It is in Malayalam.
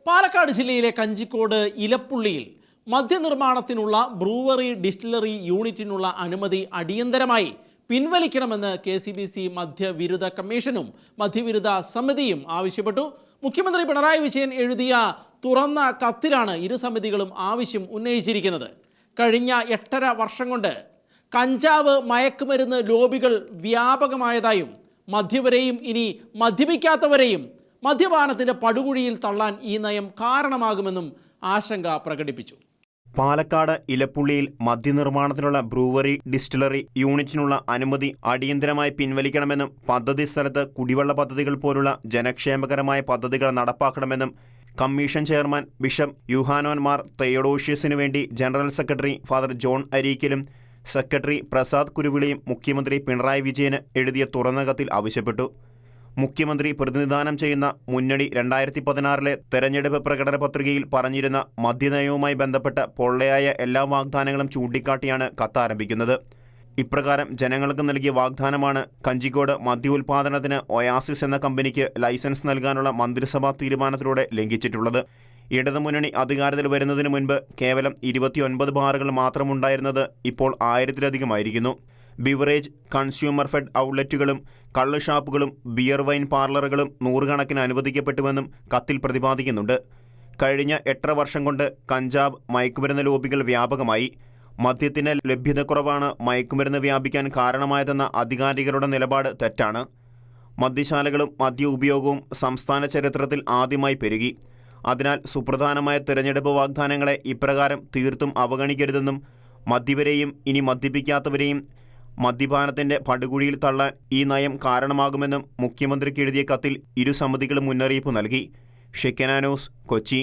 പാലക്കാട് ജില്ലയിലെ കഞ്ചിക്കോട് ഇലപ്പുള്ളിയിൽ മദ്യനിർമ്മാണത്തിനുള്ള ബ്രൂവറി ഡിസ്റ്റിലറി യൂണിറ്റിനുള്ള അനുമതി അടിയന്തരമായി പിൻവലിക്കണമെന്ന് KCBC മദ്യവിരുദ്ധ കമ്മീഷനും മദ്യവിരുദ്ധ സമിതിയും ആവശ്യപ്പെട്ടു. മുഖ്യമന്ത്രി പിണറായി വിജയൻ എഴുതിയ തുറന്ന കത്തിലാണ് ഇരു സമിതികളും ആവശ്യം ഉന്നയിച്ചിരിക്കുന്നത്. കഴിഞ്ഞ 8.5 വർഷം കൊണ്ട് കഞ്ചാവ് മയക്കുമരുന്ന് ലോബികൾ വ്യാപകമായതായും മദ്യപരെയും ഇനി മദ്യപിക്കാത്തവരെയും മദ്യപാനത്തിന്റെ പടുകുഴിയിൽ തള്ളാൻ ഈ നയം കാരണമാകുമെന്നും ആശങ്ക പ്രകടിപ്പിച്ചു. പാലക്കാട് ഇലപ്പുള്ളിയിൽ മദ്യനിർമ്മാണത്തിനുള്ള ബ്രൂവറി ഡിസ്റ്റിലറി യൂണിറ്റിനുള്ള അനുമതി അടിയന്തരമായി പിൻവലിക്കണമെന്നും പദ്ധതി സ്ഥലത്ത് കുടിവെള്ള പദ്ധതികൾ പോലുള്ള ജനക്ഷേമകരമായ പദ്ധതികൾ നടപ്പാക്കണമെന്നും commission chairman bishop Yuhanon Mar തെയോഡോഷ്യസിനു വേണ്ടി ജനറൽ സെക്രട്ടറി ഫാദർ ജോൺ അരീക്കലും സെക്രട്ടറി പ്രസാദ് കുരുവിളിയും മുഖ്യമന്ത്രി പിണറായി വിജയന് എഴുതിയ തുറന്ന കത്തിൽ ആവശ്യപ്പെട്ടു. മുഖ്യമന്ത്രി പ്രതിനിധാനം ചെയ്യുന്ന മുന്നണി 2016 തെരഞ്ഞെടുപ്പ് പ്രകടന പത്രികയിൽ പറഞ്ഞിരുന്ന മദ്യനയവുമായി ബന്ധപ്പെട്ട പൊള്ളയായ എല്ലാ വാഗ്ദാനങ്ങളും ചൂണ്ടിക്കാട്ടിയാണ് കത്താരംഭിക്കുന്നത്. ഇപ്രകാരം ജനങ്ങൾക്ക് നൽകിയ വാഗ്ദാനമാണ് കഞ്ചിക്കോട് മദ്യ ഉൽപ്പാദനത്തിന് ഒയാസിസ് എന്ന കമ്പനിക്ക് ലൈസൻസ് നൽകാനുള്ള മന്ത്രിസഭാ തീരുമാനത്തിലൂടെ ലംഘിച്ചിട്ടുള്ളത്. ഇടതുമുന്നണി അധികാരത്തിൽ വരുന്നതിന് മുൻപ് കേവലം 29 ബാറുകൾ മാത്രമുണ്ടായിരുന്നത് ഇപ്പോൾ 1000-ലധികമായിരിക്കുന്നു. ബിവറേജ്, കൺസ്യൂമർ ഫെഡ് ഔട്ട്ലെറ്റുകളും കള്ള് ഷാപ്പുകളും ബിയർ വൈൻ പാർലറുകളും 100 കണക്കിന് അനുവദിക്കപ്പെട്ടുവെന്നും കത്തിൽ പ്രതിപാദിക്കുന്നുണ്ട്. കഴിഞ്ഞ 8.5 വർഷം കൊണ്ട് കഞ്ചാവ് മയക്കുമരുന്ന് ലോബികൾ വ്യാപകമായി. മദ്യത്തിന് ലഭ്യതക്കുറവാണ് മയക്കുമരുന്ന് വ്യാപിക്കാൻ കാരണമായതെന്ന അധികാരികളുടെ നിലപാട് തെറ്റാണ്. മദ്യശാലകളും മദ്യ ഉപയോഗവും സംസ്ഥാന ചരിത്രത്തിൽ ആദ്യമായി പെരുകി. അതിനാൽ സുപ്രധാനമായ തെരഞ്ഞെടുപ്പ് വാഗ്ദാനങ്ങളെ ഇപ്രകാരം തീർത്തും അവഗണിക്കരുതെന്നും മദ്യപരെയും ഇനി മദ്യപിക്കാത്തവരെയും മദ്യപാനത്തിന്റെ പടുകുഴിയിൽ തള്ളാൻ ഈ നയം കാരണമാകുമെന്നും മുഖ്യമന്ത്രിക്ക് എഴുതിയ കത്തിൽ ഇരു സമിതികളും മുന്നറിയിപ്പ് നൽകി. ഷെക്കന ന്യൂസ്, കൊച്ചി.